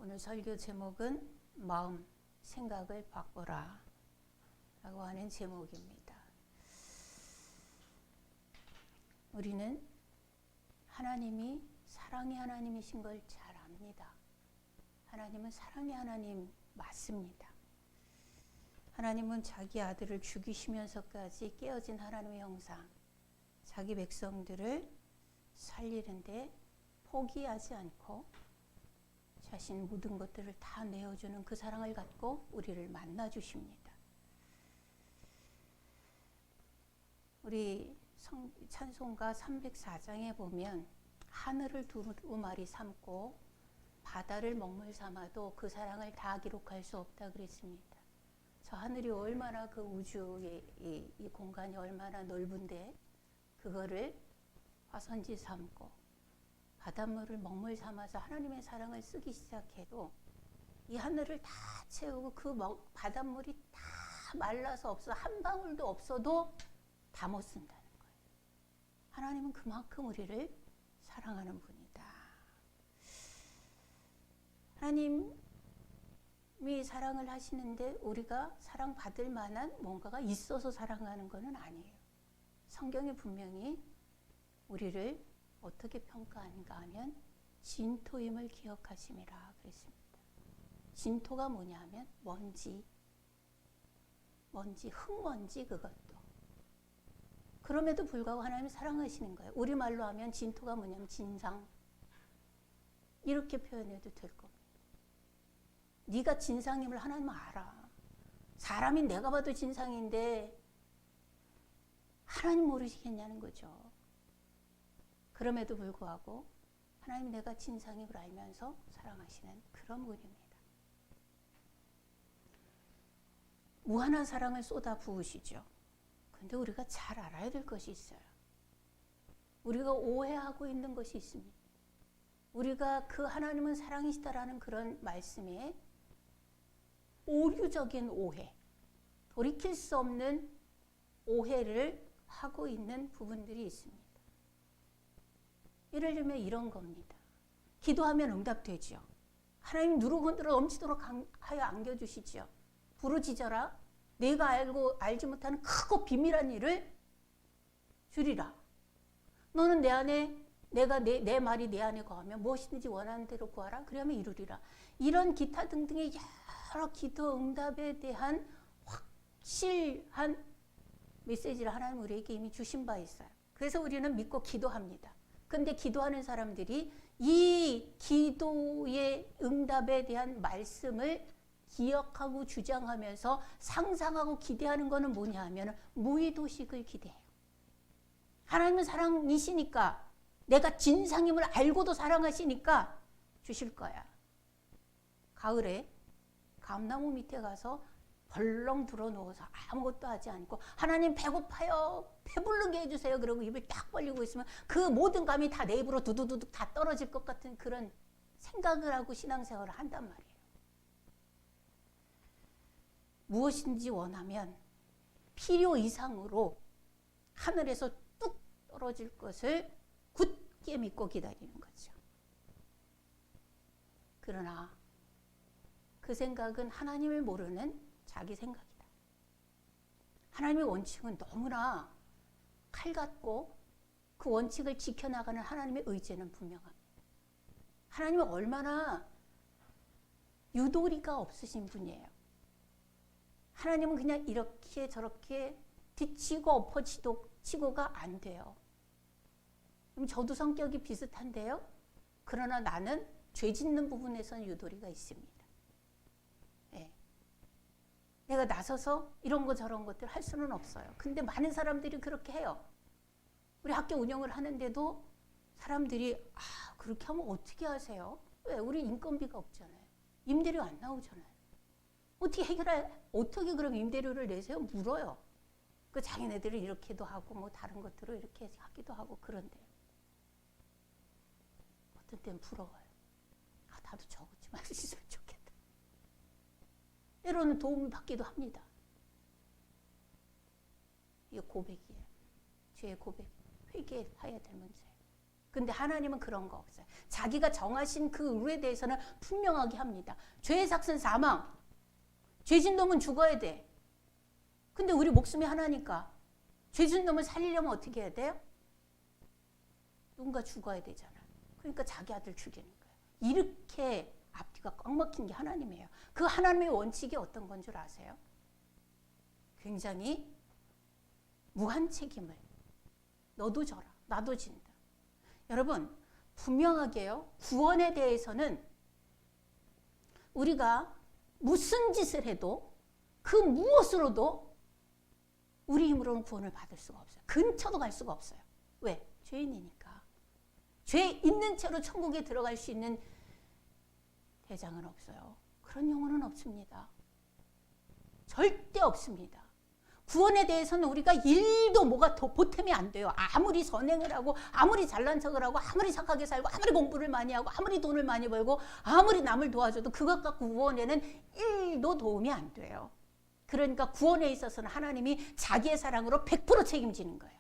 오늘 설교 제목은 마음, 생각을 바꿔라 라고 하는 제목입니다. 우리는 하나님이 사랑의 하나님이신 걸 잘 압니다. 하나님은 사랑의 하나님 맞습니다. 하나님은 자기 아들을 죽이시면서까지 깨어진 하나님의 형상, 자기 백성들을 살리는데 포기하지 않고 자신 모든 것들을 다 내어주는 그 사랑을 갖고 우리를 만나 주십니다. 우리 찬송가 304장에 보면 하늘을 두루마리 삼고 바다를 먹물 삼아도 그 사랑을 다 기록할 수 없다 그랬습니다. 저 하늘이 얼마나 그 우주의 이 공간이 얼마나 넓은데 그거를 화선지 삼고 바닷물을 먹물 삼아서 하나님의 사랑을 쓰기 시작해도 이 하늘을 다 채우고 그 바닷물이 다 말라서 없어 한 방울도 없어도 다 못 쓴다는 거예요. 하나님은 그만큼 우리를 사랑하는 분이다. 하나님이 사랑을 하시는데 우리가 사랑받을 만한 뭔가가 있어서 사랑하는 것은 아니에요. 성경이 분명히 우리를 어떻게 평가하는가 하면 진토임을 기억하심이라 그랬습니다. 진토가 뭐냐 하면 먼지, 흙먼지 그것도. 그럼에도 불구하고 하나님이 사랑하시는 거예요. 우리말로 하면 진토가 뭐냐면 진상. 이렇게 표현해도 될 겁니다. 네가 진상임을 하나님은 알아. 사람이 내가 봐도 진상인데 하나님 모르시겠냐는 거죠. 그럼에도 불구하고 하나님 내가 진상임을 알면서 사랑하시는 그런 분입니다. 무한한 사랑을 쏟아 부으시죠. 그런데 우리가 잘 알아야 될 것이 있어요. 우리가 오해하고 있는 것이 있습니다. 우리가 그 하나님은 사랑이시다라는 그런 말씀에 오류적인 오해, 돌이킬 수 없는 오해를 하고 있는 부분들이 있습니다. 예를 들면 이런 겁니다. 기도하면 응답되죠. 하나님 누르고 넘치도록 하여 안겨주시죠. 부르짖어라. 내가 알지 못하는 크고 비밀한 일을 주리라. 너는 내 안에 내가 내 말이 내 안에 거하면 무엇이든지 원하는 대로 구하라. 그러면 이루리라. 이런 기타 등등의 여러 기도 응답에 대한 확실한 메시지를 하나님 우리에게 이미 주신 바 있어요. 그래서 우리는 믿고 기도합니다. 그런데 기도하는 사람들이 이 기도의 응답에 대한 말씀을 기억하고 주장하면서 상상하고 기대하는 것은 뭐냐 하면 무의도식을 기대해요. 하나님은 사랑이시니까 내가 진상임을 알고도 사랑하시니까 주실 거야. 가을에 감나무 밑에 가서 벌렁 들어누워서 아무것도 하지 않고 하나님 배고파요. 배부르게 해주세요. 그러고 입을 딱 벌리고 있으면 그 모든 감이 다 내 입으로 두두두둑 다 떨어질 것 같은 그런 생각을 하고 신앙생활을 한단 말이에요. 무엇인지 원하면 필요 이상으로 하늘에서 뚝 떨어질 것을 굳게 믿고 기다리는 거죠. 그러나 그 생각은 하나님을 모르는 자기 생각이다. 하나님의 원칙은 너무나 칼 같고 그 원칙을 지켜나가는 하나님의 의지는 분명합니다. 하나님은 얼마나 유도리가 없으신 분이에요. 하나님은 그냥 이렇게 저렇게 뒤치고 엎어치고가 안 돼요. 그럼 저도 성격이 비슷한데요. 그러나 나는 죄 짓는 부분에서는 유도리가 있습니다. 네. 내가 나서서 이런 거 저런 것들 할 수는 없어요. 근데 많은 사람들이 그렇게 해요. 우리 학교 운영을 하는데도 사람들이 그렇게 하면 어떻게 하세요? 왜? 우리 인건비가 없잖아요. 임대료 안 나오잖아요. 어떻게 그럼 임대료를 내세요? 물어요. 그 자기네들이 이렇게도 하고 뭐 다른 것들로 이렇게 하기도 하고 그런데 어떤 때는 부러워요. 나도 저거 좀 할 수 있으면 좋겠다. 때로는 도움을 받기도 합니다. 이게 고백이에요. 죄의 고백, 회개해야 될 문제예요. 근데 하나님은 그런 거 없어요. 자기가 정하신 그 룰에 대해서는 분명하게 합니다. 죄의 삭은 사망. 죄진 놈은 죽어야 돼. 근데 우리 목숨이 하나니까 죄진 놈을 살리려면 어떻게 해야 돼요? 누군가 죽어야 되잖아. 그러니까 자기 아들 죽이는 거예요. 이렇게 앞뒤가 꽉 막힌 게 하나님이에요. 그 하나님의 원칙이 어떤 건 줄 아세요? 굉장히 무한 책임을. 너도 져라. 나도 진다. 여러분, 분명하게요. 구원에 대해서는 우리가 무슨 짓을 해도 그 무엇으로도 우리 힘으로는 구원을 받을 수가 없어요. 근처도 갈 수가 없어요. 왜? 죄인이니까. 죄 있는 채로 천국에 들어갈 수 있는 대장은 없어요. 그런 영혼은 없습니다. 절대 없습니다. 구원에 대해서는 우리가 일도 뭐가 더 보탬이 안 돼요. 아무리 선행을 하고 아무리 잘난 척을 하고 아무리 착하게 살고 아무리 공부를 많이 하고 아무리 돈을 많이 벌고 아무리 남을 도와줘도 그것 갖고 구원에는 일도 도움이 안 돼요. 그러니까 구원에 있어서는 하나님이 자기의 사랑으로 100% 책임지는 거예요.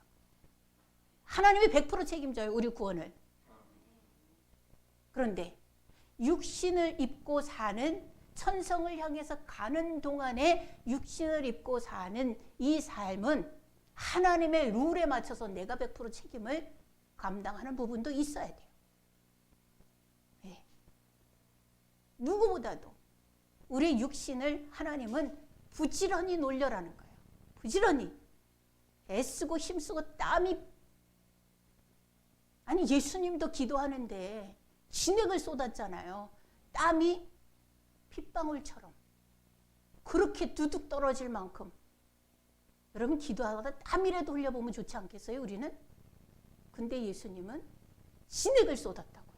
하나님이 100% 책임져요. 우리 구원을. 그런데 육신을 입고 사는 천성을 향해서 가는 동안에 육신을 입고 사는 이 삶은 하나님의 룰에 맞춰서 내가 100% 책임을 감당하는 부분도 있어야 돼요. 네. 누구보다도 우리의 육신을 하나님은 부지런히 놀려라는 거예요. 부지런히 애쓰고 힘쓰고 땀이. 아니 예수님도 기도하는데 진액을 쏟았잖아요. 땀이 핏방울처럼 그렇게 두둑 떨어질 만큼. 여러분 기도하다 땀이라도 흘려보면 좋지 않겠어요? 우리는? 근데 예수님은 진액을 쏟았다고요.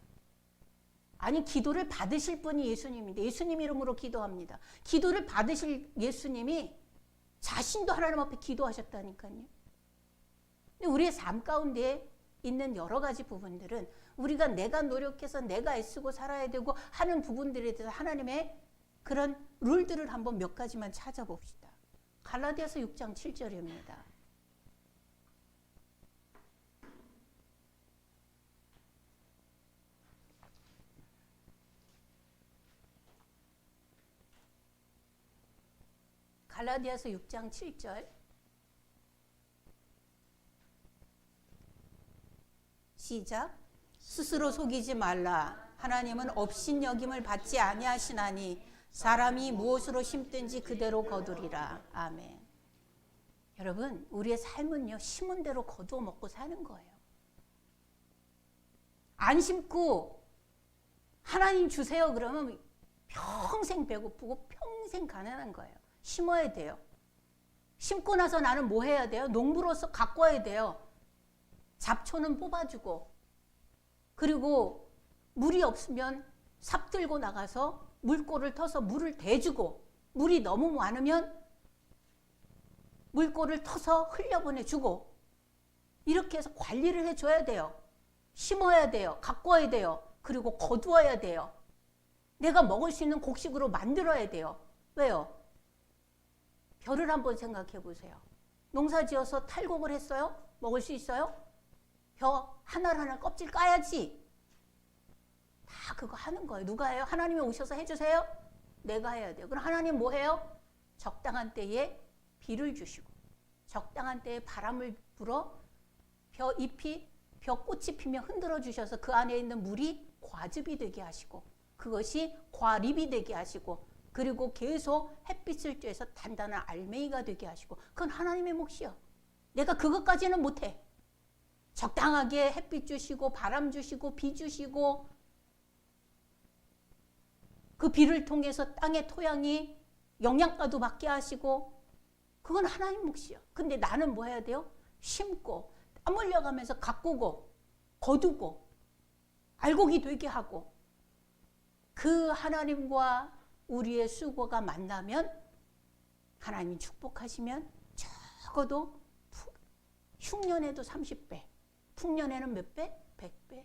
아니 기도를 받으실 분이 예수님인데 예수님 이름으로 기도합니다. 기도를 받으실 예수님이 자신도 하나님 앞에 기도하셨다니까요. 근데 우리의 삶 가운데 있는 여러 가지 부분들은 우리가 내가 노력해서 내가 애쓰고 살아야 되고 하는 부분들에 대해서 하나님의 그런 룰들을 한번 몇 가지만 찾아봅시다. 갈라디아서 6장 7절입니다. 갈라디아서 6장 7절. 시작. 스스로 속이지 말라. 하나님은 업신여김을 받지 아니하시나니 사람이 무엇으로 심든지 그대로 거두리라. 아멘. 여러분 우리의 삶은요 심은 대로 거두어 먹고 사는 거예요. 안 심고 하나님 주세요 그러면 평생 배고프고 평생 가난한 거예요. 심어야 돼요. 심고 나서 나는 뭐 해야 돼요? 농부로서 가꿔야 돼요. 잡초는 뽑아주고 그리고 물이 없으면 삽 들고 나가서 물꼬를 터서 물을 대주고 물이 너무 많으면 물꼬를 터서 흘려보내주고 이렇게 해서 관리를 해줘야 돼요. 심어야 돼요. 가꿔야 돼요. 그리고 거두어야 돼요. 내가 먹을 수 있는 곡식으로 만들어야 돼요. 왜요? 벼를 한번 생각해 보세요. 농사 지어서 탈곡을 했어요? 먹을 수 있어요? 벼 하나하나 껍질 까야지. 다 그거 하는 거예요. 누가 해요? 하나님이 오셔서 해주세요? 내가 해야 돼요. 그럼 하나님 뭐 해요? 적당한 때에 비를 주시고 적당한 때에 바람을 불어 벼 잎이 벼 꽃이 피면 흔들어 주셔서 그 안에 있는 물이 과즙이 되게 하시고 그것이 과립이 되게 하시고 그리고 계속 햇빛을 쬐서 단단한 알맹이가 되게 하시고 그건 하나님의 몫이요. 내가 그것까지는 못해. 적당하게 햇빛 주시고 바람 주시고 비 주시고 그 비를 통해서 땅의 토양이 영양가도 받게 하시고 그건 하나님 몫이요. 근데 나는 뭐 해야 돼요? 심고 땀 흘려가면서 가꾸고 거두고 알곡이 되게 하고 그 하나님과 우리의 수고가 만나면 하나님이 축복하시면 적어도 흉년에도 30배, 풍년에는 몇 배? 100배.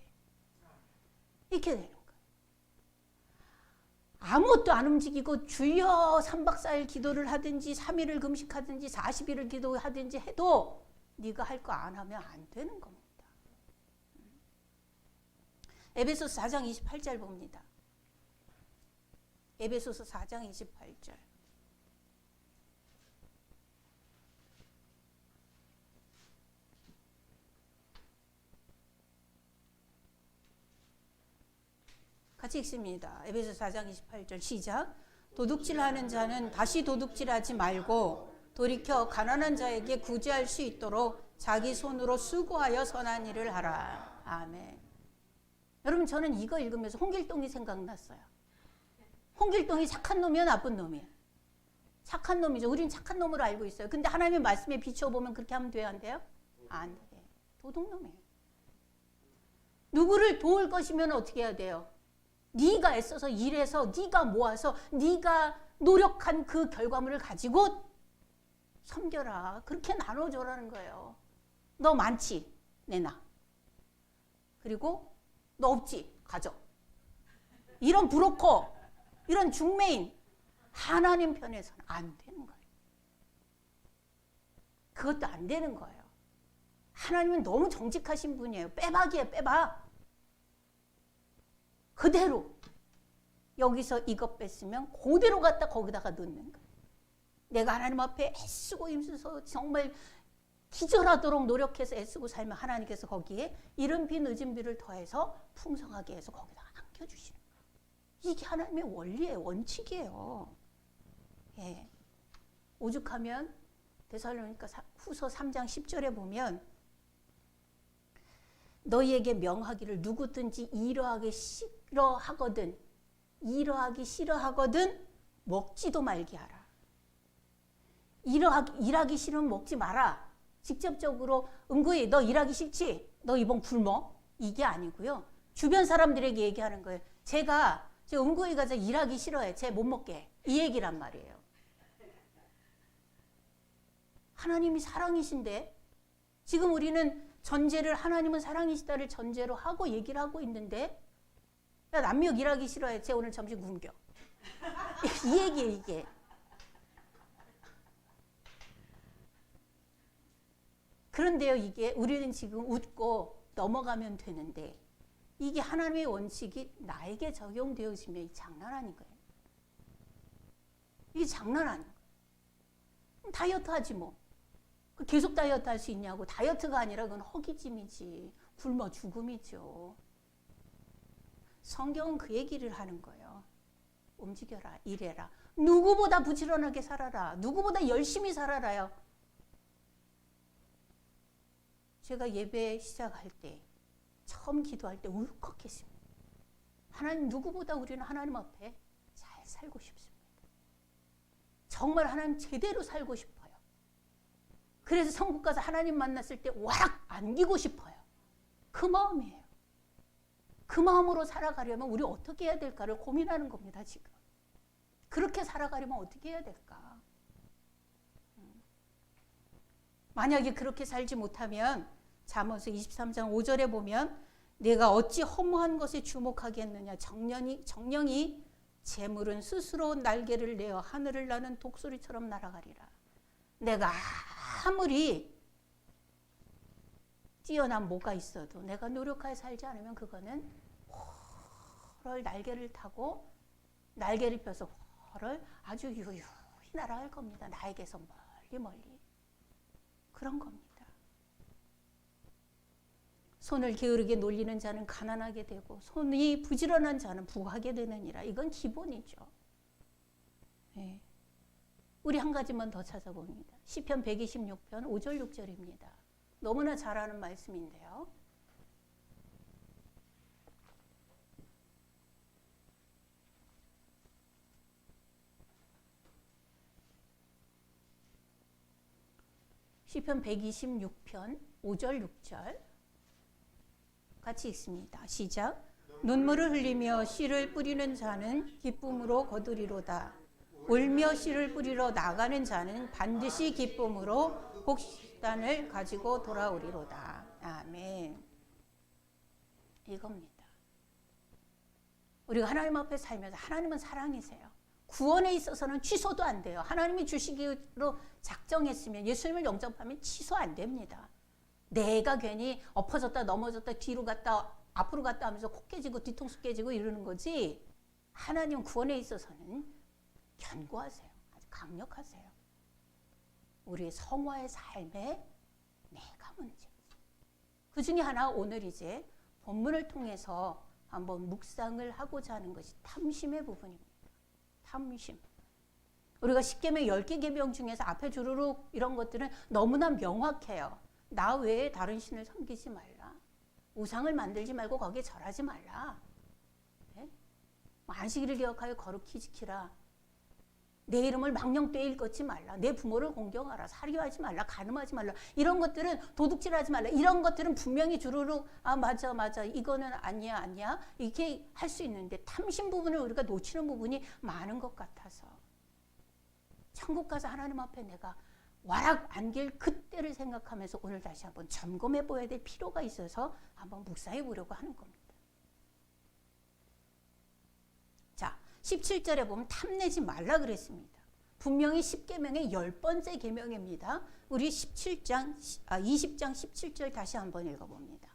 이렇게 되는 거예요. 아무것도 안 움직이고 주여 3박 4일 기도를 하든지 3일을 금식하든지 40일을 기도하든지 해도 네가 할 거 안 하면 안 되는 겁니다. 에베소서 4장 28절 봅니다. 에베소서 4장 28절. 같이 읽습니다. 에베소서 4장 28절 시작. 도둑질하는 자는 다시 도둑질하지 말고 돌이켜 가난한 자에게 구제할 수 있도록 자기 손으로 수고하여 선한 일을 하라. 아멘. 여러분, 저는 이거 읽으면서 홍길동이 생각났어요. 홍길동이 착한 놈이야, 나쁜 놈이야? 착한 놈이죠. 우리는 착한 놈으로 알고 있어요. 근데 하나님의 말씀에 비춰보면 그렇게 하면 돼요, 안 돼요? 안 돼. 도둑놈이에요. 누구를 도울 것이면 어떻게 해야 돼요? 네가 애써서 일해서 네가 모아서 네가 노력한 그 결과물을 가지고 섬겨라. 그렇게 나눠줘라는 거예요. 너 많지? 내놔. 그리고 너 없지? 가져. 이런 브로커, 이런 중매인, 하나님 편에서는 안 되는 거예요. 그것도 안 되는 거예요. 하나님은 너무 정직하신 분이에요. 빼박이에요, 빼박. 그대로 여기서 이것 뺐으면 그대로 갖다 거기다가 넣는 거예요. 내가 하나님 앞에 애쓰고 힘써서 정말 기절하도록 노력해서 애쓰고 살면 하나님께서 거기에 이른 비 늦은 비를 더해서 풍성하게 해서 거기다가 안겨주시는 거예요. 이게 하나님의 원리예요. 원칙이에요. 예. 오죽하면 데살로니가 후서 3장 10절에 보면 너희에게 명하기를 누구든지 이러하기 싫어하거든 먹지도 말게 하라. 일하기 싫으면 먹지 마라. 직접적으로 은구이 너 일하기 싫지? 너 이번 굶어? 이게 아니고요. 주변 사람들에게 얘기하는 거예요. 제가 은구이가 일하기 싫어해. 쟤 못 먹게. 이 얘기란 말이에요. 하나님이 사랑이신데 지금 우리는 전제를 하나님은 사랑이시다를 전제로 하고 얘기를 하고 있는데 야 남미역 일하기 싫어해. 쟤 오늘 점심 굶겨. 이 얘기예요 이게. 그런데요 이게 우리는 지금 웃고 넘어가면 되는데 이게 하나님의 원칙이 나에게 적용되어지면 이 장난 아닌 거예요. 이게 장난 아닌 거예요. 다이어트 하지 뭐. 계속 다이어트 할 수 있냐고. 다이어트가 아니라 그건 허기짐이지. 굶어 죽음이죠. 성경은 그 얘기를 하는 거예요. 움직여라. 일해라. 누구보다 부지런하게 살아라. 누구보다 열심히 살아라요. 제가 예배 시작할 때 처음 기도할 때 울컥했습니다. 하나님 누구보다 우리는 하나님 앞에 잘 살고 싶습니다. 정말 하나님 제대로 살고 싶어요. 그래서 천국 가서 하나님 만났을 때 와락 안기고 싶어요. 그 마음이에요. 그 마음으로 살아가려면 우리 어떻게 해야 될까를 고민하는 겁니다. 지금. 그렇게 살아가려면 어떻게 해야 될까? 만약에 그렇게 살지 못하면 잠언서 23장 5절에 보면 내가 어찌 허무한 것에 주목하겠느냐. 정령이 재물은 스스로 날개를 내어 하늘을 나는 독수리처럼 날아가리라. 내가 아무리 뛰어난 뭐가 있어도 내가 노력하여 살지 않으면 그거는 헐 날개를 타고 날개를 펴서 헐 아주 유유히 날아갈 겁니다. 나에게서 멀리 그런 겁니다. 손을 게으르게 놀리는 자는 가난하게 되고 손이 부지런한 자는 부하게 되느니라. 이건 기본이죠. 네. 우리 한 가지만 더 찾아봅니다. 시편 126편 5절 6절입니다. 너무나 잘 아는 말씀인데요. 시편 126편 5절 6절 같이 읽습니다. 시작. 눈물을 흘리며 씨를 뿌리는 자는 기쁨으로 거두리로다. 울며 씨를 뿌리러 나가는 자는 반드시 기쁨으로 복식단을 가지고 돌아오리로다. 아멘. 이겁니다. 우리가 하나님 앞에 살면서 하나님은 사랑이세요. 구원에 있어서는 취소도 안 돼요. 하나님이 주시기로 작정했으면 예수님을 영접하면 취소 안 됩니다. 내가 괜히 엎어졌다 넘어졌다 뒤로 갔다 앞으로 갔다 하면서 코 깨지고 뒤통수 깨지고 이러는 거지. 하나님 구원에 있어서는 견고하세요. 아주 강력하세요. 우리의 성화의 삶에 내가 문제지. 그 중에 하나 오늘 이제 본문을 통해서 한번 묵상을 하고자 하는 것이 탐심의 부분입니다. 탐심. 우리가 10계명 10개 계명 중에서 앞에 주르륵 이런 것들은 너무나 명확해요. 나 외에 다른 신을 섬기지 말라. 우상을 만들지 말고 거기에 절하지 말라. 네? 안식일을 기억하여 거룩히 지키라. 내 이름을 망령되이 일컫지 말라. 내 부모를 공경하라. 살인하지 말라. 간음하지 말라. 이런 것들은 도둑질하지 말라. 이런 것들은 분명히 주르륵 맞아 이거는 아니야 이렇게 할 수 있는데 탐심 부분을 우리가 놓치는 부분이 많은 것 같아서 천국 가서 하나님 앞에 내가 와락 안길 그때를 생각하면서 오늘 다시 한번 점검해 보아야 될 필요가 있어서 한번 묵상해 보려고 하는 겁니다. 자, 17절에 보면 탐내지 말라 그랬습니다. 분명히 10계명의 10번째 계명입니다. 우리 20장 17절 다시 한번 읽어봅니다.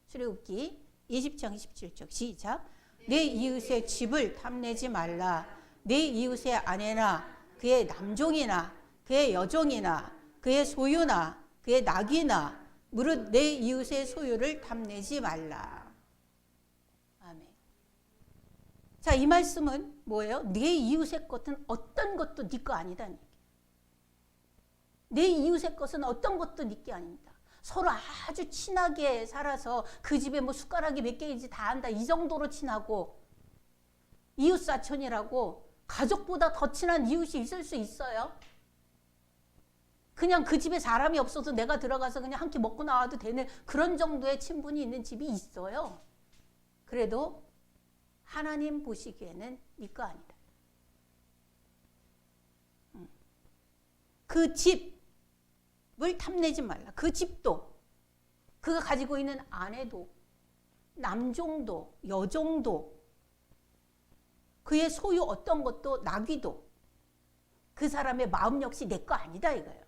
출애굽기 20장 17절 시작. 내 이웃의 집을 탐내지 말라. 내 이웃의 아내나 그의 남종이나 그의 여종이나 그의 소유나 그의 낙이나 무릇 내 이웃의 소유를 탐내지 말라. 아멘. 자, 이 말씀은 뭐예요? 내 이웃의 것은 어떤 것도 네 거 아니다는 얘기예요. 내 이웃의 것은 어떤 것도 네 게 아닙니다. 서로 아주 친하게 살아서 그 집에 뭐 숟가락이 몇 개인지 다 안다 이 정도로 친하고 이웃사촌이라고 가족보다 더 친한 이웃이 있을 수 있어요? 그냥 그 집에 사람이 없어서 내가 들어가서 그냥 한 끼 먹고 나와도 되는 그런 정도의 친분이 있는 집이 있어요. 그래도 하나님 보시기에는 네 거 아니다. 그 집을 탐내지 말라. 그 집도, 그가 가지고 있는 아내도, 남종도, 여종도, 그의 소유 어떤 것도, 나귀도 그 사람의 마음 역시 내 거 아니다 이거예요.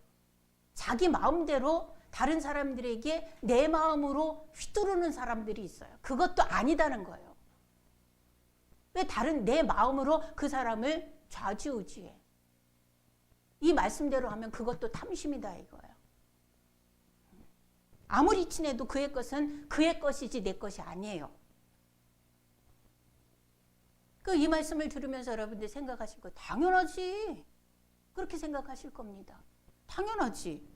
자기 마음대로 다른 사람들에게 내 마음으로 휘두르는 사람들이 있어요. 그것도 아니다는 거예요. 왜 다른 내 마음으로 그 사람을 좌지우지해? 이 말씀대로 하면 그것도 탐심이다 이거예요. 아무리 친해도 그의 것은 그의 것이지 내 것이 아니에요. 이 말씀을 들으면서 여러분들 생각하실 거 당연하지. 그렇게 생각하실 겁니다. 당연하지.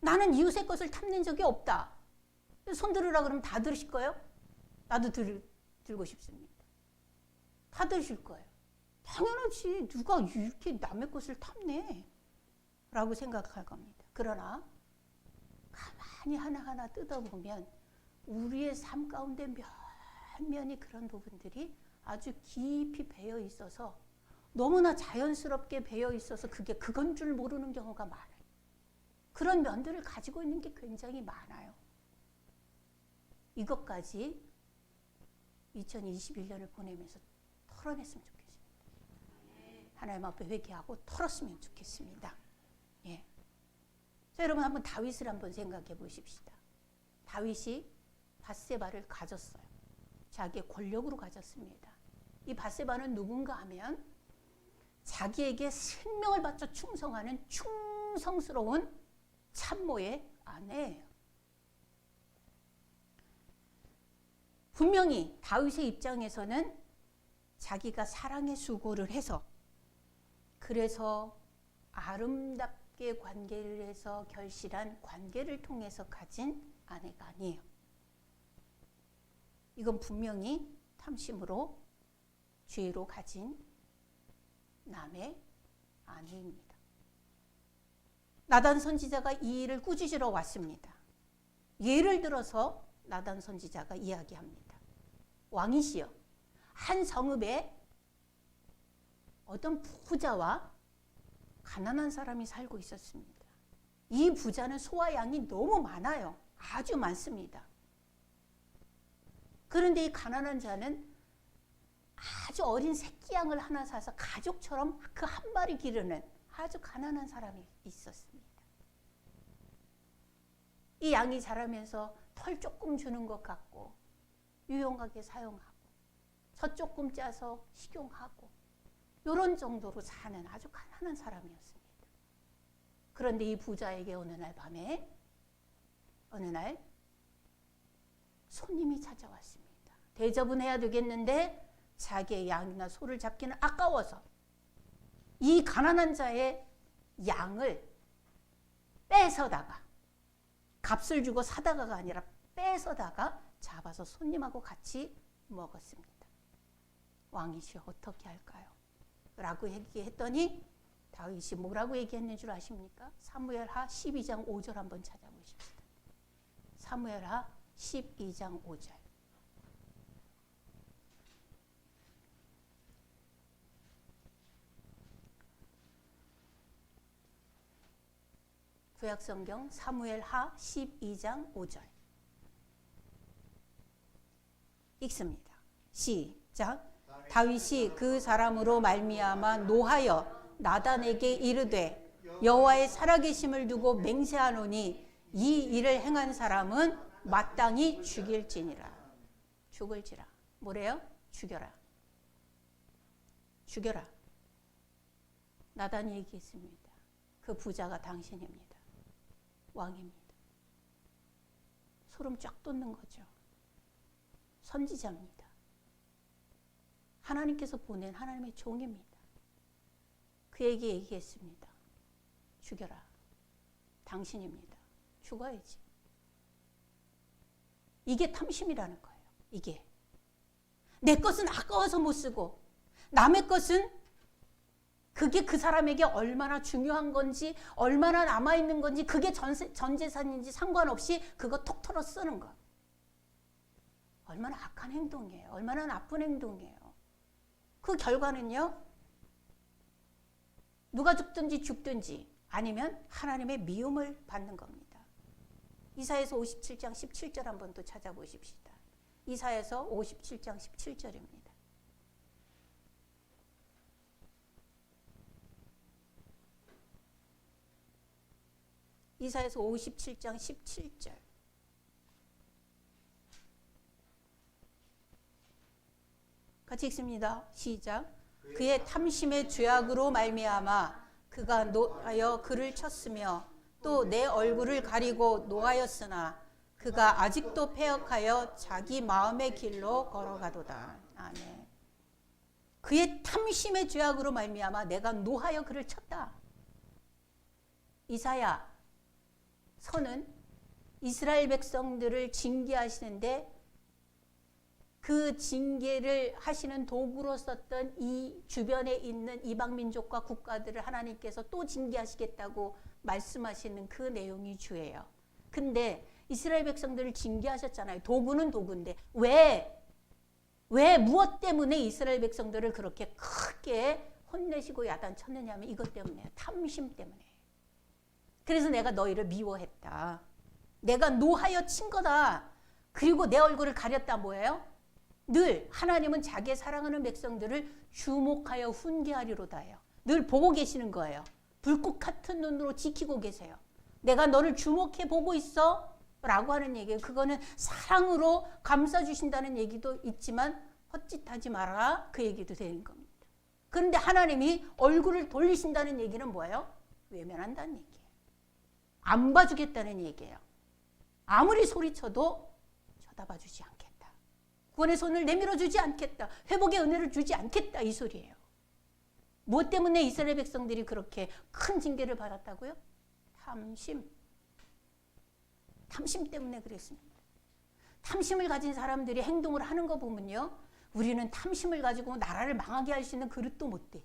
나는 이웃의 것을 탐낸 적이 없다. 손 들으라 그러면 다 들으실 거예요? 나도 들고 싶습니다. 다 들으실 거예요. 당연하지. 누가 이렇게 남의 것을 탐내? 라고 생각할 겁니다. 그러나 가만히 하나하나 뜯어보면 우리의 삶 가운데 면면이 그런 부분들이 아주 깊이 배어 있어서 너무나 자연스럽게 배어 있어서 그건 줄 모르는 경우가 많아요. 그런 면들을 가지고 있는 게 굉장히 많아요. 이것까지 2021년을 보내면서 털어냈으면 좋겠습니다. 하나님 앞에 회개하고 털었으면 좋겠습니다. 예. 자, 여러분 한번 다윗을 한번 생각해 보십시다. 다윗이 밧세바를 가졌어요. 자기의 권력으로 가졌습니다. 이 밧세바는 누군가 하면 자기에게 생명을 바쳐 충성하는 충성스러운 참모의 아내예요. 분명히 다윗의 입장에서는 자기가 사랑의 수고를 해서 그래서 아름답게 관계를 해서 결실한 관계를 통해서 가진 아내가 아니에요. 이건 분명히 탐심으로 죄로 가진 남의 아내입니다. 나단 선지자가 이 일을 꾸짖으러 왔습니다. 예를 들어서 나단 선지자가 이야기합니다. 왕이시여, 한 성읍에 어떤 부자와 가난한 사람이 살고 있었습니다. 이 부자는 소와 양이 너무 많아요. 아주 많습니다. 그런데 이 가난한 자는 아주 어린 새끼 양을 하나 사서 가족처럼 그 한 마리 기르는 아주 가난한 사람이 있었습니다. 이 양이 자라면서 털 조금 주는 것 같고 유용하게 사용하고 젖 조금 짜서 식용하고 이런 정도로 사는 아주 가난한 사람이었습니다. 그런데 이 부자에게 어느 날 밤에 손님이 찾아왔습니다. 대접은 해야 되겠는데 자기의 양이나 소를 잡기는 아까워서 이 가난한 자의 양을 뺏어다가, 값을 주고 사다가가 아니라 뺏어다가 잡아서 손님하고 같이 먹었습니다. 왕이시여 어떻게 할까요? 라고 얘기했더니 다윗이 뭐라고 얘기했는 줄 아십니까? 사무엘하 12장 5절 한번 찾아보십시다. 사무엘하 12장 5절. 구약성경 사무엘하 12장 5절 읽습니다. 시작. 다윗이 그 사람으로 말미암아 노하여 나단에게 이르되 여호와의 살아계심을 두고 맹세하노니 이 일을 행한 사람은 마땅히 죽일지니라. 죽을지라. 뭐래요? 죽여라. 죽여라. 나단이 얘기했습니다. 그 부자가 당신입니다. 왕입니다. 소름 쫙 돋는 거죠. 선지자입니다. 하나님께서 보낸 하나님의 종입니다. 그에게 얘기했습니다. 죽여라. 당신입니다. 죽어야지. 이게 탐심이라는 거예요. 이게. 내 것은 아까워서 못 쓰고 남의 것은 그게 그 사람에게 얼마나 중요한 건지 얼마나 남아있는 건지 그게 전 재산인지 상관없이 그거 톡 털어 쓰는 것. 얼마나 악한 행동이에요. 얼마나 나쁜 행동이에요. 그 결과는요. 누가 죽든지 아니면 하나님의 미움을 받는 겁니다. 이사야서 57장 17절 한번 또 찾아보십시다. 이사야서 57장 17절입니다. 이사야서 57장 17절. 같이 읽습니다. 시작. 그의 탐심의 죄악으로 말미암아 그가 노하여 그를 쳤으며 또 내 얼굴을 가리고 노하였으나 그가 아직도 패역하여 자기 마음의 길로 걸어가도다. 아멘. 그의 탐심의 죄악으로 말미암아 내가 노하여 그를 쳤다. 이사야 선은 이스라엘 백성들을 징계하시는데 그 징계를 하시는 도구로 썼던 이 주변에 있는 이방민족과 국가들을 하나님께서 또 징계하시겠다고 말씀하시는 그 내용이 주예요. 근데 이스라엘 백성들을 징계하셨잖아요. 도구는 도구인데 왜 무엇 때문에 이스라엘 백성들을 그렇게 크게 혼내시고 야단쳤느냐 하면 이것 때문에 탐심 때문에. 그래서 내가 너희를 미워했다. 내가 노하여 친 거다. 그리고 내 얼굴을 가렸다. 뭐예요? 늘 하나님은 자기의 사랑하는 백성들을 주목하여 훈계하리로다요. 늘 보고 계시는 거예요. 불꽃 같은 눈으로 지키고 계세요. 내가 너를 주목해 보고 있어 라고 하는 얘기예요. 그거는 사랑으로 감싸주신다는 얘기도 있지만 헛짓하지 마라 그 얘기도 되는 겁니다. 그런데 하나님이 얼굴을 돌리신다는 얘기는 뭐예요? 외면한다는 얘기예요. 안 봐주겠다는 얘기예요. 아무리 소리쳐도 쳐다봐주지 않겠다. 구원의 손을 내밀어주지 않겠다. 회복의 은혜를 주지 않겠다. 이 소리예요. 무엇 때문에 이스라엘 백성들이 그렇게 큰 징계를 받았다고요? 탐심. 탐심 때문에 그랬습니다. 탐심을 가진 사람들이 행동을 하는 거 보면요. 우리는 탐심을 가지고 나라를 망하게 할 수 있는 그릇도 못 돼.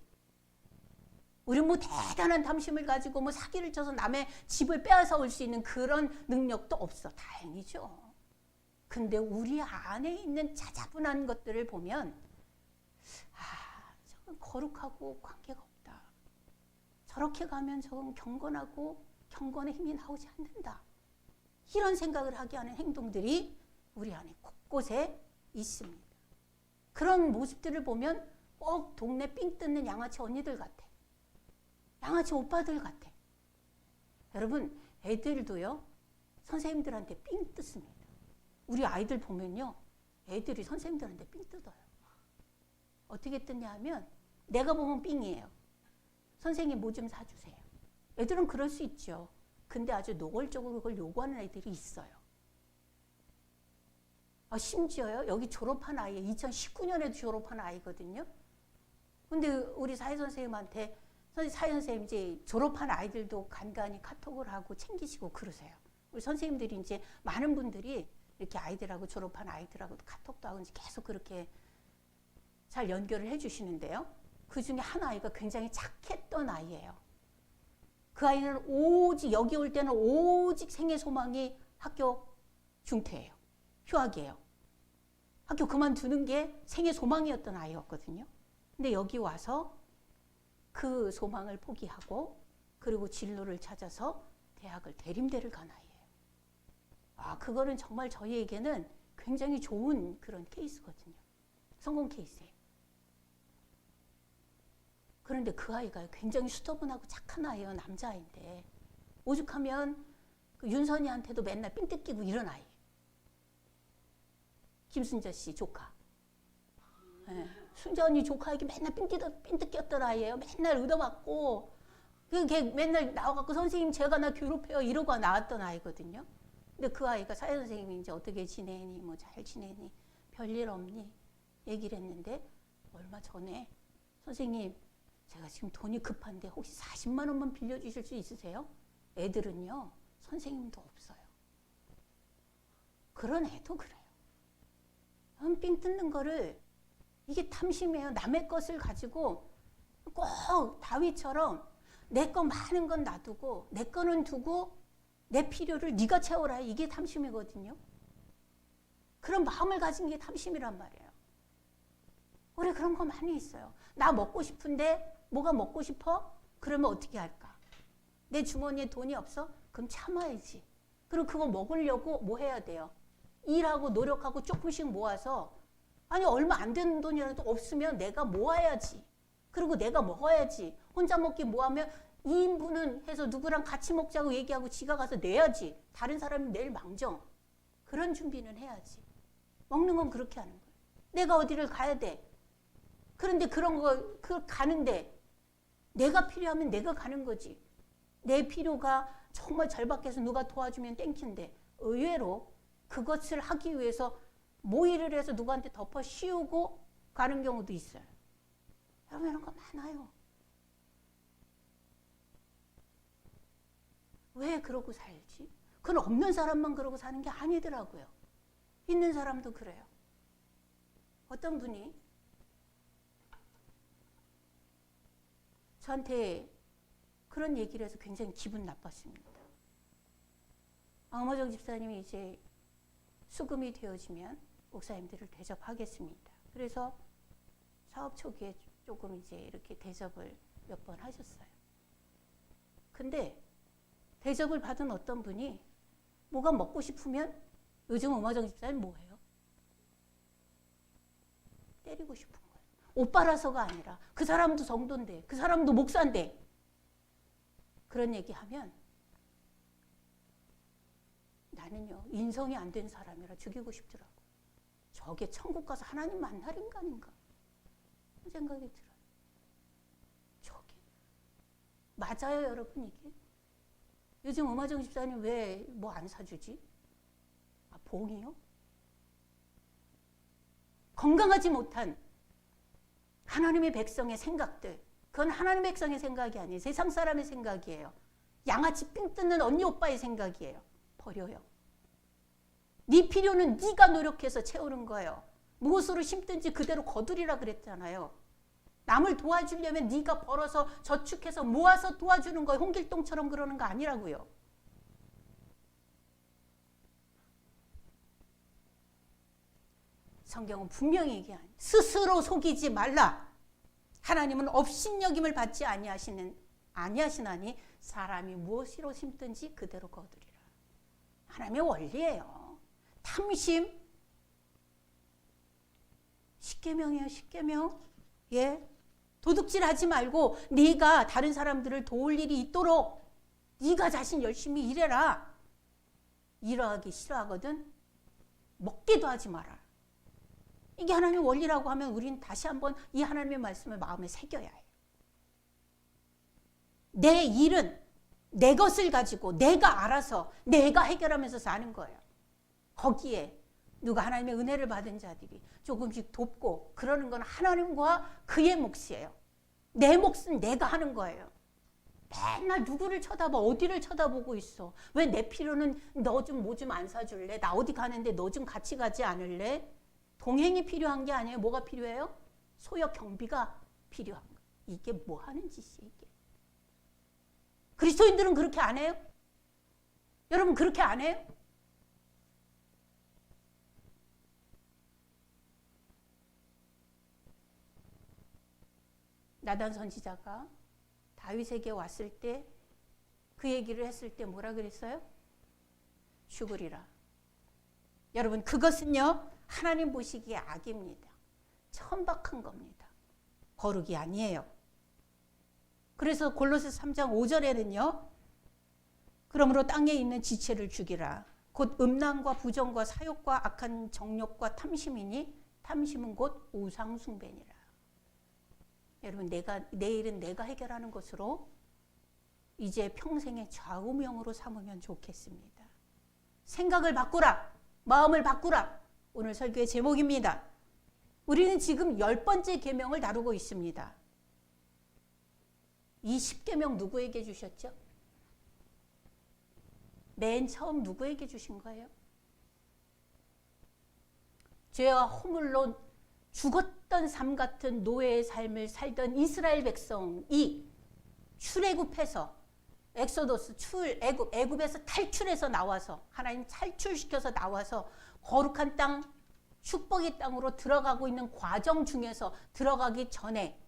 우리는 뭐 대단한 탐심을 가지고 뭐 사기를 쳐서 남의 집을 빼앗아 올 수 있는 그런 능력도 없어. 다행이죠. 근데 우리 안에 있는 자자분한 것들을 보면 저건 거룩하고 관계가 없다. 저렇게 가면 저건 경건하고 경건의 힘이 나오지 않는다. 이런 생각을 하게 하는 행동들이 우리 안에 곳곳에 있습니다. 그런 모습들을 보면 꼭 동네 삥 뜯는 양아치 언니들 같아. 양아치 오빠들 같아. 여러분 애들도요. 선생님들한테 삥 뜯습니다. 우리 아이들 보면요. 애들이 선생님들한테 삥 뜯어요. 어떻게 뜯냐 하면 내가 보면 삥이에요. 선생님 뭐 좀 사주세요. 애들은 그럴 수 있죠. 근데 아주 노골적으로 그걸 요구하는 애들이 있어요. 심지어요. 여기 졸업한 아이, 2019년에도 졸업한 아이거든요. 근데 우리 사회선생님한테 사회선생님 이제 졸업한 아이들도 간간히 카톡을 하고 챙기시고 그러세요. 우리 선생님들이 이제 많은 분들이 이렇게 아이들하고 졸업한 아이들하고 카톡도 하고 이제 계속 그렇게 잘 연결을 해주시는데요. 그 중에 한 아이가 굉장히 착했던 아이예요. 그 아이는 오직 여기 올 때는 오직 생애 소망이 학교 중퇴예요. 휴학이에요. 학교 그만두는 게 생애 소망이었던 아이였거든요. 근데 여기 와서 그 소망을 포기하고 그리고 진로를 찾아서 대학을 대림대를 간 아이예요. 그거는 정말 저희에게는 굉장히 좋은 그런 케이스거든요. 성공 케이스예요. 그런데 그 아이가 굉장히 수더분하고 착한 아이예요. 남자아이인데 오죽하면 그 윤선이한테도 맨날 삥 뜯기고 이런 아이. 김순자 씨 조카. 네. 순자 언니 조카에게 맨날 삥 뜯겼던 아이예요. 맨날 얻어맞고 걔 맨날 나와갖고 선생님 제가 나 괴롭혀요 이러고 나왔던 아이거든요. 근데 그 아이가 사회선생님이 이제 어떻게 지내니 뭐 잘 지내니 별일 없니 얘기를 했는데 얼마 전에 선생님 제가 지금 돈이 급한데 혹시 40만 원만 빌려주실 수 있으세요? 애들은요 선생님도 없어요. 그런 애도 그래요. 삥 뜯는 거를 이게 탐심이에요. 남의 것을 가지고 꼭 다윗처럼 내 거 많은 건 놔두고 내 거는 두고 내 필요를 네가 채워라. 이게 탐심이거든요. 그런 마음을 가진 게 탐심이란 말이에요. 우리 그런 거 많이 있어요. 나 먹고 싶은데 뭐가 먹고 싶어? 그러면 어떻게 할까? 내 주머니에 돈이 없어? 그럼 참아야지. 그리고 그거 먹으려고 뭐 해야 돼요? 일하고 노력하고 조금씩 모아서 아니 얼마 안 되는 돈이라도 없으면 내가 모아야지. 그리고 내가 먹어야지. 혼자 먹기 뭐하면 2인분은 해서 누구랑 같이 먹자고 얘기하고 지가 가서 내야지. 다른 사람이 내일 망정. 그런 준비는 해야지. 먹는 건 그렇게 하는 거예요. 내가 어디를 가야 돼. 그런데 그런 거 가는데 내가 필요하면 내가 가는 거지. 내 필요가 정말 절박해서 누가 도와주면 땡큐인데 의외로 그것을 하기 위해서 모의를 해서 누구한테 덮어 씌우고 가는 경우도 있어요. 여러분 이런 거 많아요. 왜 그러고 살지? 그건 없는 사람만 그러고 사는 게 아니더라고요. 있는 사람도 그래요. 어떤 분이 저한테 그런 얘기를 해서 굉장히 기분 나빴습니다. 엄호정 집사님이 이제 수금이 되어지면 목사님들을 대접하겠습니다. 그래서 사업 초기에 조금 이제 이렇게 대접을 몇 번 하셨어요. 근데 대접을 받은 어떤 분이 뭐가 먹고 싶으면 요즘 엄호정 집사님 뭐해요? 때리고 싶은 거예요. 오빠라서가 아니라 그 사람도 성도인데 그 사람도 목사인데 그런 얘기하면 나는요 인성이 안 된 사람이라 죽이고 싶더라고. 저게 천국 가서 하나님 만날 인간인가 생각이 들어요. 저게 맞아요 여러분. 이게 요즘 엄호정 집사님 왜 뭐 안 사주지? 봉이요? 건강하지 못한 하나님의 백성의 생각들, 그건 하나님의 백성의 생각이 아니에요. 세상 사람의 생각이에요. 양아치 삥 뜯는 언니 오빠의 생각이에요. 버려요. 네 필요는 네가 노력해서 채우는 거예요. 무엇으로 심든지 그대로 거두리라 그랬잖아요. 남을 도와주려면 네가 벌어서 저축해서 모아서 도와주는 거예요. 홍길동처럼 그러는 거 아니라고요. 성경은 분명히 얘기하는 스스로 속이지 말라. 하나님은 업신여김을 받지 아니하시나니 사람이 무엇으로 심든지 그대로 거두리라. 하나님의 원리예요. 탐심. 십계명이에요. 십계명. 예. 도둑질하지 말고 네가 다른 사람들을 도울 일이 있도록 네가 자신 열심히 일해라. 일하기 싫어하거든. 먹기도 하지 마라. 이게 하나님의 원리라고 하면 우리는 다시 한번 이 하나님의 말씀을 마음에 새겨야 해요. 내 일은 내 것을 가지고 내가 알아서 내가 해결하면서 사는 거예요. 거기에 누가 하나님의 은혜를 받은 자들이 조금씩 돕고 그러는 건 하나님과 그의 몫이에요. 내 몫은 내가 하는 거예요. 맨날 누구를 쳐다봐, 어디를 쳐다보고 있어. 왜 내 필요는 너 좀 뭐 좀 안 사줄래? 나 어디 가는데 너 좀 같이 가지 않을래? 동행이 필요한 게 아니에요. 뭐가 필요해요? 소역 경비가 필요한 거예요. 이게 뭐 하는 짓이에요, 이게. 그리스도인들은 그렇게 안 해요? 여러분 그렇게 안 해요? 나단 선지자가 다윗에게 왔을 때 그 얘기를 했을 때 뭐라 그랬어요? 죽으리라. 여러분 그것은요 하나님 보시기에 악입니다. 천박한 겁니다. 거룩이 아니에요. 그래서 골로새 3장 5절에는요. 그러므로 땅에 있는 지체를 죽이라. 곧 음란과 부정과 사욕과 악한 정욕과 탐심이니 탐심은 곧 우상 숭배니라. 여러분 내 일은 내가 해결하는 것으로 이제 평생의 좌우명으로 삼으면 좋겠습니다. 생각을 바꾸라. 마음을 바꾸라. 오늘 설교의 제목입니다. 우리는 지금 10번째 계명을 다루고 있습니다. 이 10계명 누구에게 주셨죠? 맨 처음 누구에게 주신 거예요? 죄와 허물로 죽었던 삶 같은 노예의 삶을 살던 이스라엘 백성이 출애굽해서 엑소더스 애굽에서 탈출해서 나와서 하나님 탈출시켜서 나와서 거룩한 땅 축복의 땅으로 들어가고 있는 과정 중에서 들어가기 전에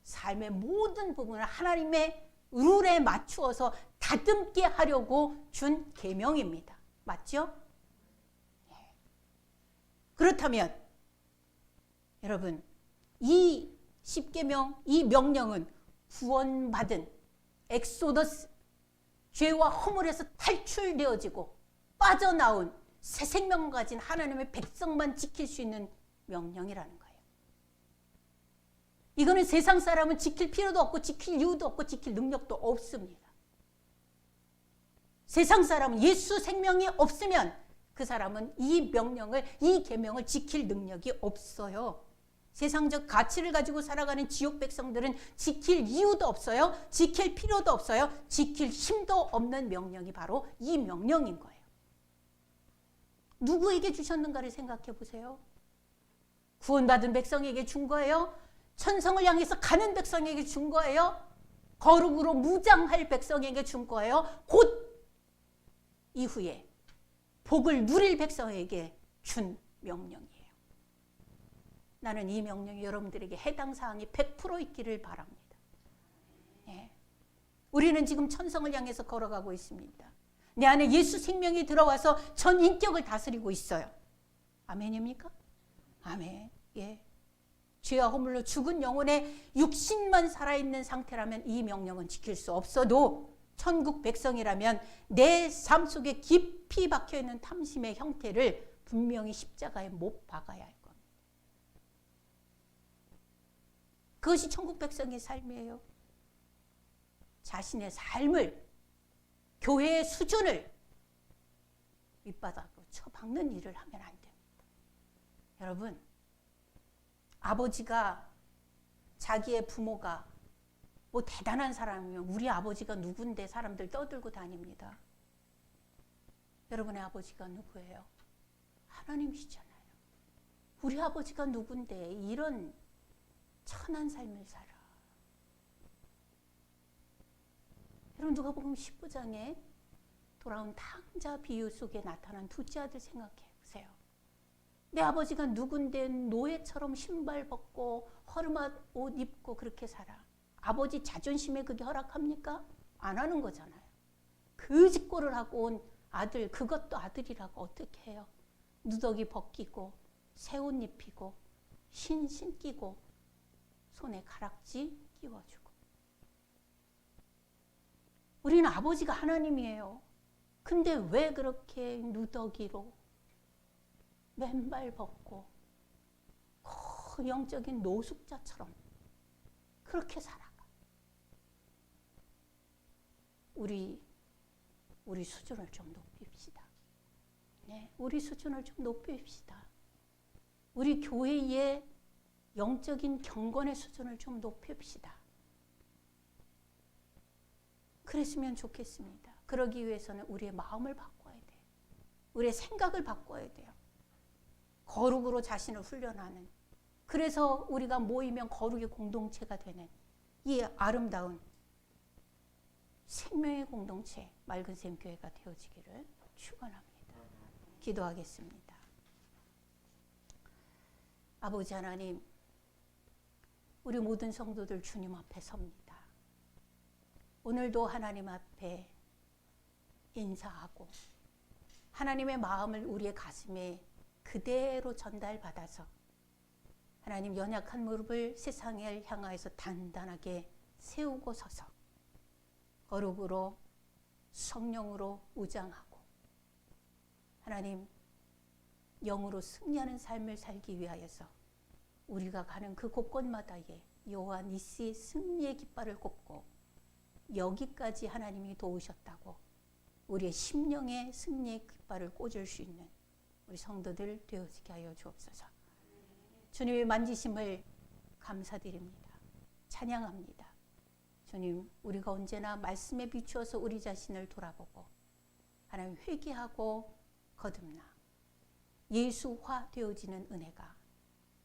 삶의 모든 부분을 하나님의 룰에 맞추어서 다듬게 하려고 준 계명입니다. 맞죠? 그렇다면 여러분 이 10계명 이 명령은 구원받은 엑소더스 죄와 허물에서 탈출되어지고 빠져나온 새 생명을 가진 하나님의 백성만 지킬 수 있는 명령이라는 거예요. 이거는 세상 사람은 지킬 필요도 없고 지킬 이유도 없고 지킬 능력도 없습니다. 세상 사람은 예수 생명이 없으면 그 사람은 이 명령을 이 계명을 지킬 능력이 없어요. 세상적 가치를 가지고 살아가는 지옥 백성들은 지킬 이유도 없어요. 지킬 필요도 없어요. 지킬 힘도 없는 명령이 바로 이 명령인 거예요. 누구에게 주셨는가를 생각해 보세요. 구원받은 백성에게 준 거예요? 천성을 향해서 가는 백성에게 준 거예요? 거룩으로 무장할 백성에게 준 거예요? 곧 이후에 복을 누릴 백성에게 준 명령이에요. 나는 이 명령이 여러분들에게 해당 사항이 100% 있기를 바랍니다. 예. 우리는 지금 천성을 향해서 걸어가고 있습니다. 내 안에 예수 생명이 들어와서 전 인격을 다스리고 있어요. 아멘입니까? 아멘. 예. 죄와 허물로 죽은 영혼의 육신만 살아있는 상태라면 이 명령은 지킬 수 없어도 천국 백성이라면 내 삶 속에 깊이 박혀있는 탐심의 형태를 분명히 십자가에 못 박아야 할 겁니다. 그것이 천국 백성의 삶이에요. 자신의 삶을, 교회의 수준을 밑바닥으로 쳐박는 일을 하면 안 됩니다. 여러분, 아버지가 자기의 부모가 뭐 대단한 사람이면 우리 아버지가 누군데 사람들 떠들고 다닙니다. 여러분의 아버지가 누구예요? 하나님이시잖아요. 우리 아버지가 누군데 이런 천한 삶을 살아. 여러분 누가복음 19장에 돌아온 탕자 비유 속에 나타난 둘째 아들 생각해 보세요. 내 아버지가 누군데 노예처럼 신발 벗고 허름한 옷 입고 그렇게 살아. 아버지 자존심에 그게 허락합니까? 안 하는 거잖아요. 그 짓꼴을 하고 온 아들, 그것도 아들이라고 어떻게 해요? 누더기 벗기고 새 옷 입히고 신기고 손에 가락지 끼워주고. 우리는 아버지가 하나님이에요. 근데 왜 그렇게 누더기로 맨발 벗고 영적인 노숙자처럼 그렇게 살아가. 우리 수준을 좀 높입시다. 네, 우리 수준을 좀 높입시다. 우리 교회의 영적인 경건의 수준을 좀 높입시다. 그랬으면 좋겠습니다. 그러기 위해서는 우리의 마음을 바꿔야 돼요. 우리의 생각을 바꿔야 돼요. 거룩으로 자신을 훈련하는, 그래서 우리가 모이면 거룩의 공동체가 되는 이 아름다운 생명의 공동체 맑은샘 교회가 되어지기를 축원합니다. 기도하겠습니다. 아버지 하나님, 우리 모든 성도들 주님 앞에 섭니다. 오늘도 하나님 앞에 인사하고 하나님의 마음을 우리의 가슴에 그대로 전달받아서 하나님 연약한 무릎을 세상을 향하여서 단단하게 세우고 서서 거룩으로 성령으로 무장하고 하나님 영으로 승리하는 삶을 살기 위하여서 우리가 가는 그 곳곳마다에 여호와 니시 승리의 깃발을 꽂고 여기까지 하나님이 도우셨다고 우리의 심령의 승리의 깃발을 꽂을 수 있는 우리 성도들 되어지게 하여 주옵소서. 주님의 만지심을 감사드립니다. 찬양합니다. 주님, 우리가 언제나 말씀에 비추어서 우리 자신을 돌아보고 하나님 회개하고 거듭나 예수화 되어지는 은혜가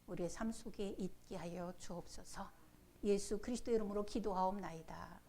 우리의 삶 속에 있게 하여 주옵소서. 예수 그리스도 이름으로 기도하옵나이다.